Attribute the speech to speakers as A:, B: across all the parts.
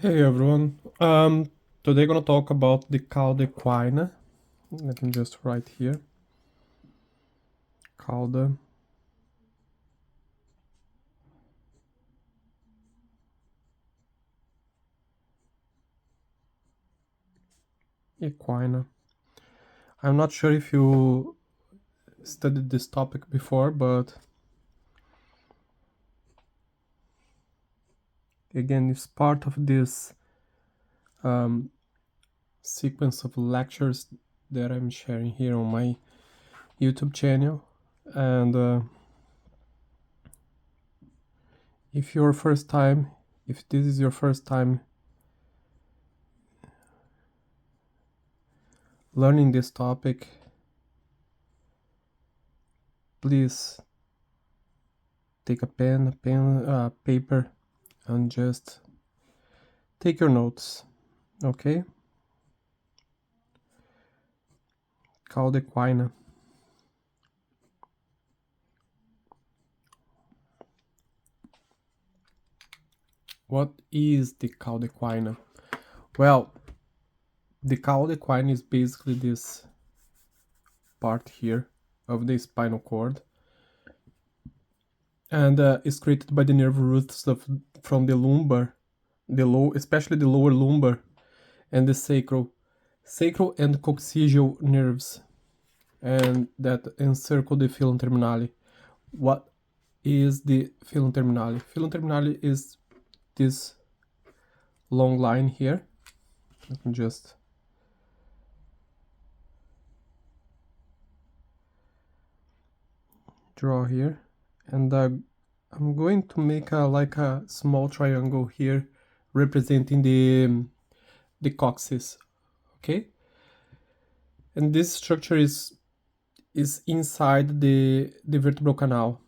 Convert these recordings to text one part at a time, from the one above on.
A: Hey everyone. Today gonna talk about the Cauda Equina. Let me just write here. Cauda Equina. I'm not sure if you studied this topic before, but again, it's part of this sequence of lectures that I'm sharing here on my YouTube channel. And if this is your first time learning this topic, please take a pen, paper, and just take your notes, okay? Cauda Equina. What is the Cauda Equina? Well, the Cauda Equina is basically this part here of the spinal cord, and is created by the nerve roots from the lumbar, especially the lower lumbar, and the sacral and coccygeal nerves, and that encircle the filum terminale. What is the filum terminale? Filum terminale is this long line here. Let me just draw here, and I'm going to make like a small triangle here representing the coccyx, okay? And this structure is inside the vertebral canal,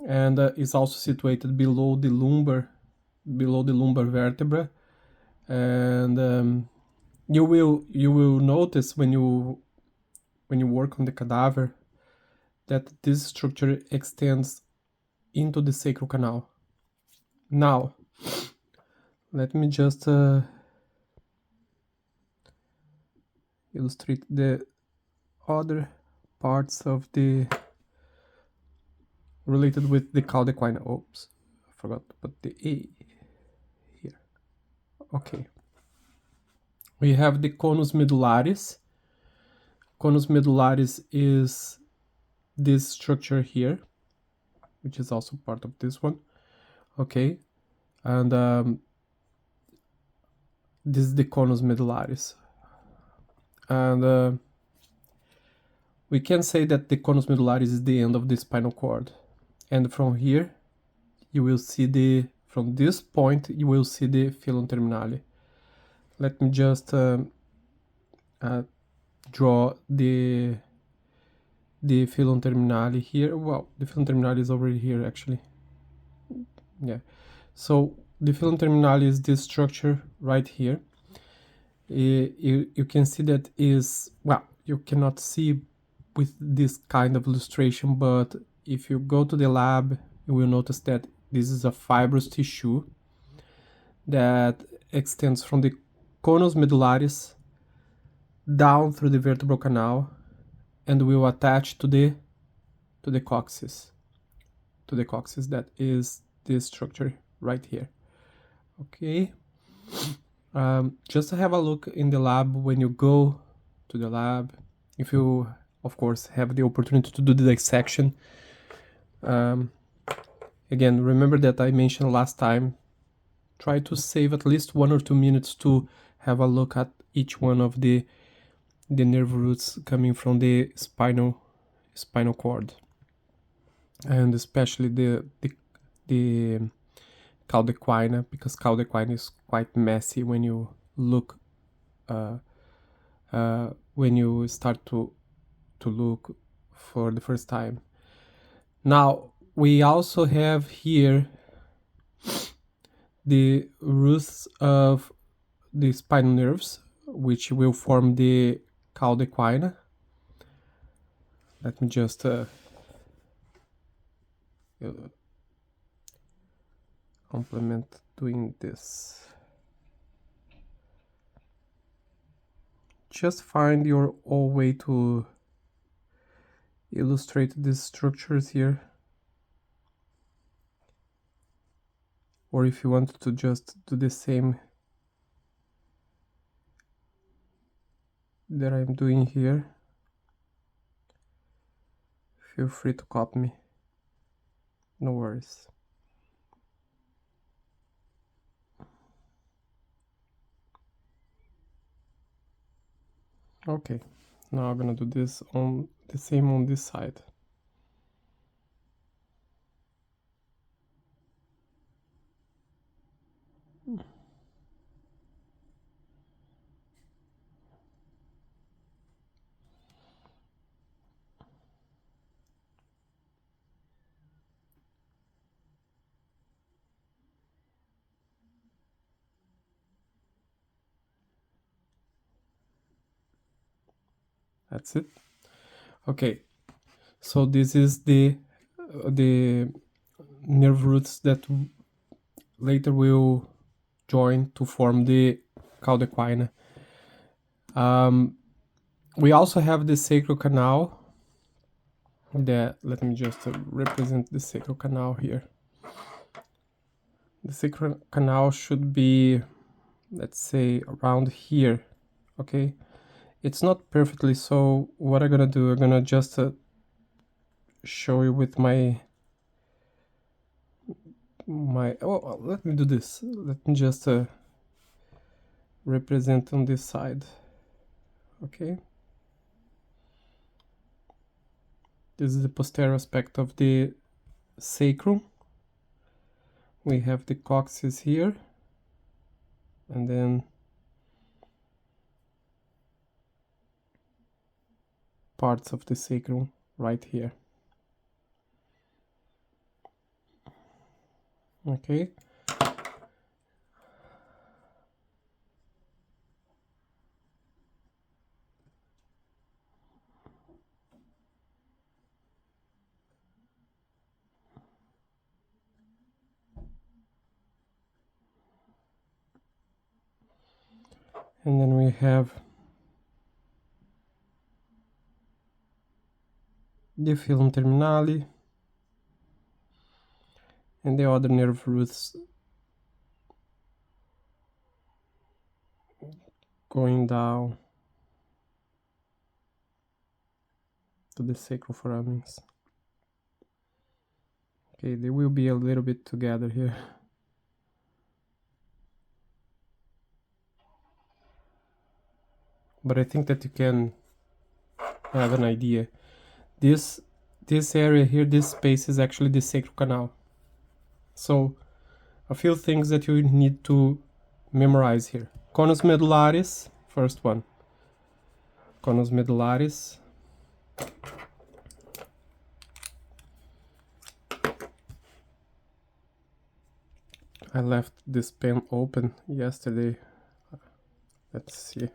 A: and is also situated below the lumbar vertebra. And you will notice when you work on the cadaver that this structure extends into the sacral canal. Now, let me just illustrate the other parts of the related with the Cauda Equina. Oops, I forgot to put the A here. Okay. We have the conus medullaris. Conus medullaris is this structure here, which is also part of this one. Okay, and this is the conus medullaris, and we can say that the conus medullaris is the end of the spinal cord, and from here you will see from this point you will see the filum terminale. Let me just draw the filum terminale here. Well, the filum terminale is already here actually. Yeah, so the filum terminale is this structure right here. You can see that is, well, you cannot see with this kind of illustration, but if you go to the lab, you will notice that this is a fibrous tissue that extends from the conus medullaris down through the vertebral canal and will attach to the coccyx. That is this structure right here. Okay. Just have a look in the lab when you go to the lab, if you of course have the opportunity to do the dissection. Again, remember that I mentioned last time, try to save at least 1 or 2 minutes to have a look at each one of the nerve roots coming from the spinal cord, and especially the Cauda Equina, because Cauda Equina is quite messy when you look when you start to look for the first time. Now we also have here the roots of the spinal nerves, which will form the Cauda Equina. Let me just complement doing this. just find your own way to illustrate these structures here. Or if you want to just do the same that I'm doing here, feel free to copy me, no worries. Okay, now I'm gonna do this on the same on this side. That's it. Okay, so this is the nerve roots that later will join to form the Cauda Equina. We also have the sacral canal. Let me just represent the sacral canal here. The sacral canal should be, let's say, around here. Okay, it's not perfectly, so what I'm gonna do, I'm gonna just show you with my oh, let me do this. Let me just represent on this side. Okay, this is the posterior aspect of the sacrum. We have the coccyx here, and then parts of the sacrum right here. Okay, and then we have the filum terminale and the other nerve roots going down to the sacral foramen. Okay, they will be a little bit together here. But I think that you can have an idea. This area here, this space is actually the sacral canal. So a few things that you need to memorize here. Conus medullaris, first one. Conus medullaris. I left this pen open yesterday. Let's see.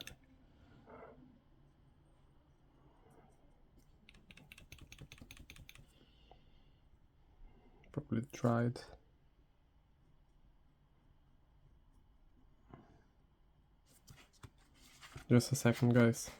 A: Probably dried. Just a second, guys.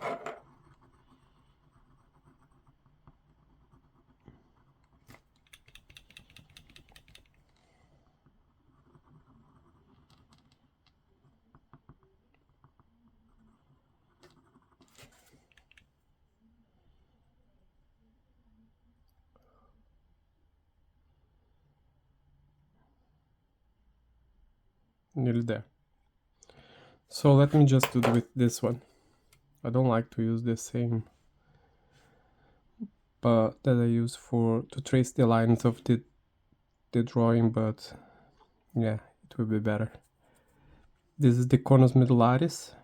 A: Nearly there. So let me just do with this one. I don't like to use the same that I use to trace the lines of the drawing, but yeah, it will be better. This is the conus medullaris.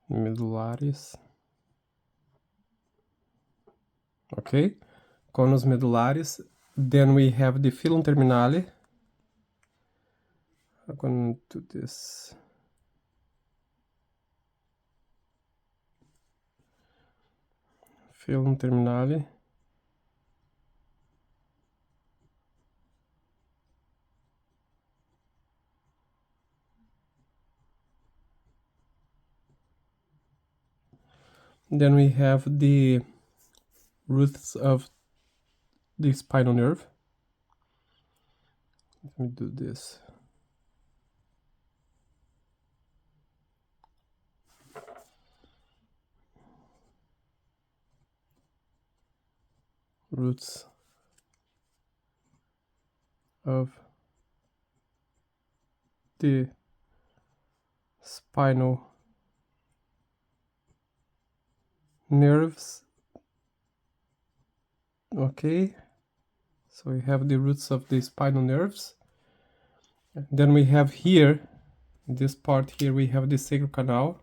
A: Medullaris. Okay, conus medullaris. Then we have the filum terminale. I'm going to do this. filum terminale. Then we have the roots of the spinal nerve. Let me do this. Roots of the spinal nerves. Okay, so we have the roots of the spinal nerves. Then we have here, in this part here, we have the sacral canal.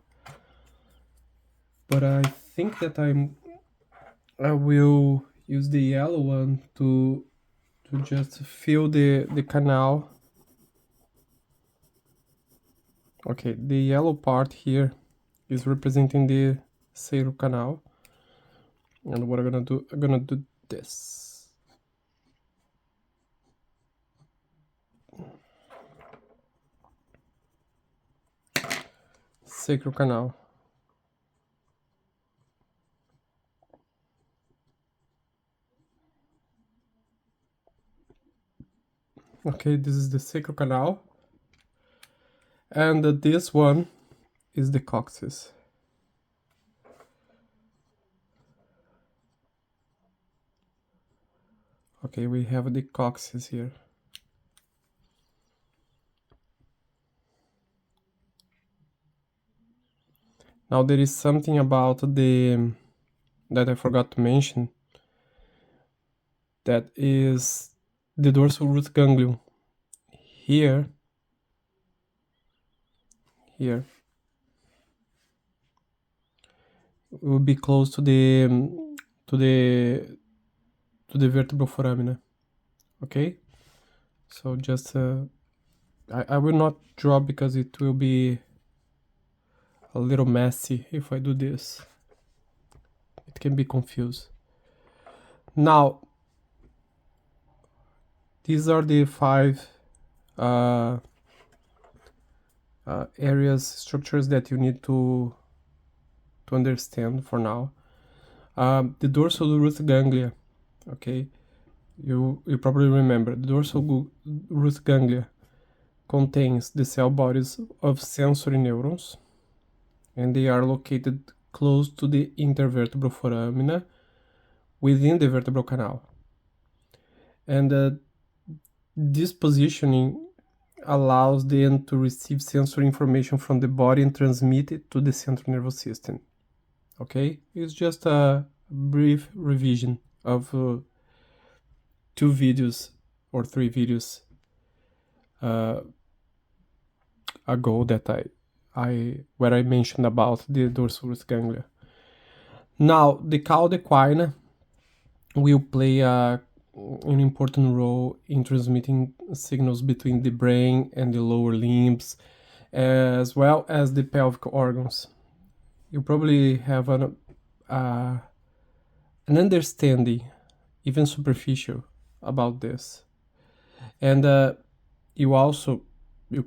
A: But I think that I will use the yellow one to just fill the canal. Okay, the yellow part here is representing the sacral canal. And what I'm gonna do this. Sacral canal. Okay, this is the sacral canal. And this one is the coccyx. Okay, we have the coccyx here. Now there is something about that I forgot to mention. That is the dorsal root ganglion. Here will be close to the vertebral foramina. Okay, so just I will not draw because it will be a little messy if I do this. It can be confused. Now these are the 5 areas, structures that you need to understand for now. The dorsal root ganglia, okay, you probably remember the dorsal root ganglia contains the cell bodies of sensory neurons, and they are located close to the intervertebral foramina within the vertebral canal. And this positioning allows them to receive sensory information from the body and transmit it to the central nervous system. Okay, it's just a brief revision of 2 videos or 3 videos ago that where I mentioned about the dorsal root ganglia. Now the Cauda equina will play an important role in transmitting signals between the brain and the lower limbs, as well as the pelvic organs. You probably have an understanding, even superficial, about this. And you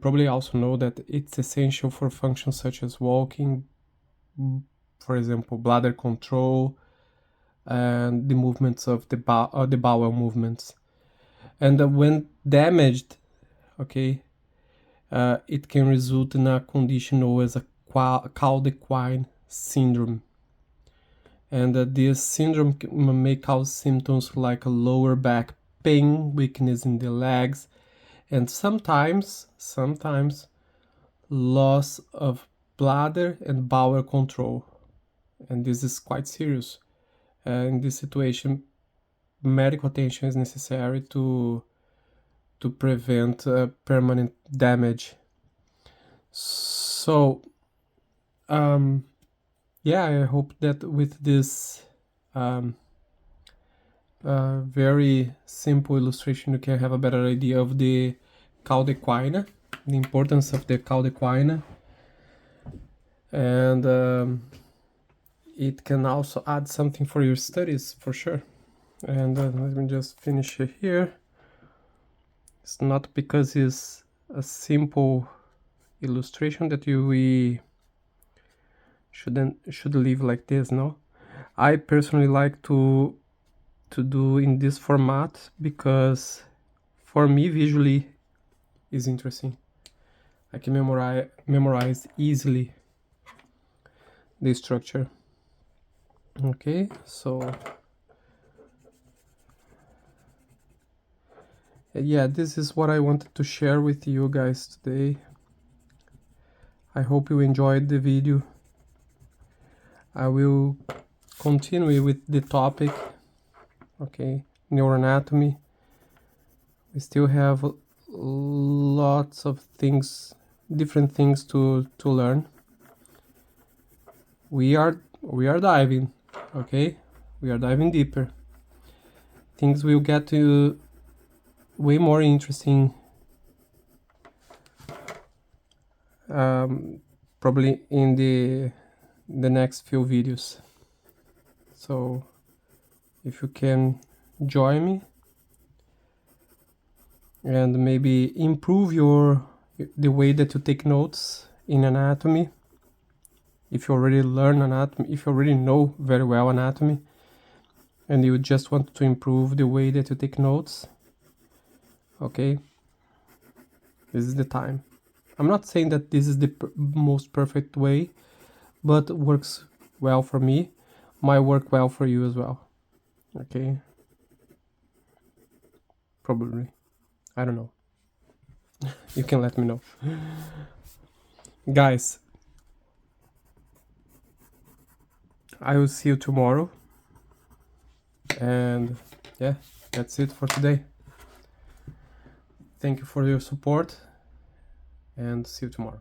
A: probably also know that it's essential for functions such as walking, for example, bladder control, and the movements of the bowel movements. And when damaged, okay, it can result in a condition known as a Cauda equina syndrome. And this syndrome may cause symptoms like a lower back pain, weakness in the legs, and sometimes loss of bladder and bowel control. And this is quite serious. In this situation, medical attention is necessary to prevent permanent damage. So yeah, I hope that with this very simple illustration you can have a better idea of the Cauda equina, the importance of the Cauda equina. And it can also add something for your studies, for sure. And let me just finish it here. It's not because it's a simple illustration that we should leave like this, no. I personally like to do in this format because for me visually is interesting. I can memorize easily the structure. Okay, so yeah, this is what I wanted to share with you guys today. I hope you enjoyed the video. I will continue with the topic. Okay, neuroanatomy. We still have lots of things, different things to learn. We are diving, okay? We are diving deeper. Things will get to way more interesting probably in the next few videos. So if you can join me and maybe improve the way that you take notes in anatomy, if you already learn anatomy, if you already know very well anatomy and you just want to improve the way that you take notes, okay, this is the time. I'm not saying that this is the most perfect way, but works well for me, might work well for you as well. Okay, probably, I don't know. You can let me know. Guys, I will see you tomorrow, and yeah, that's it for today. Thank you for your support, and see you tomorrow.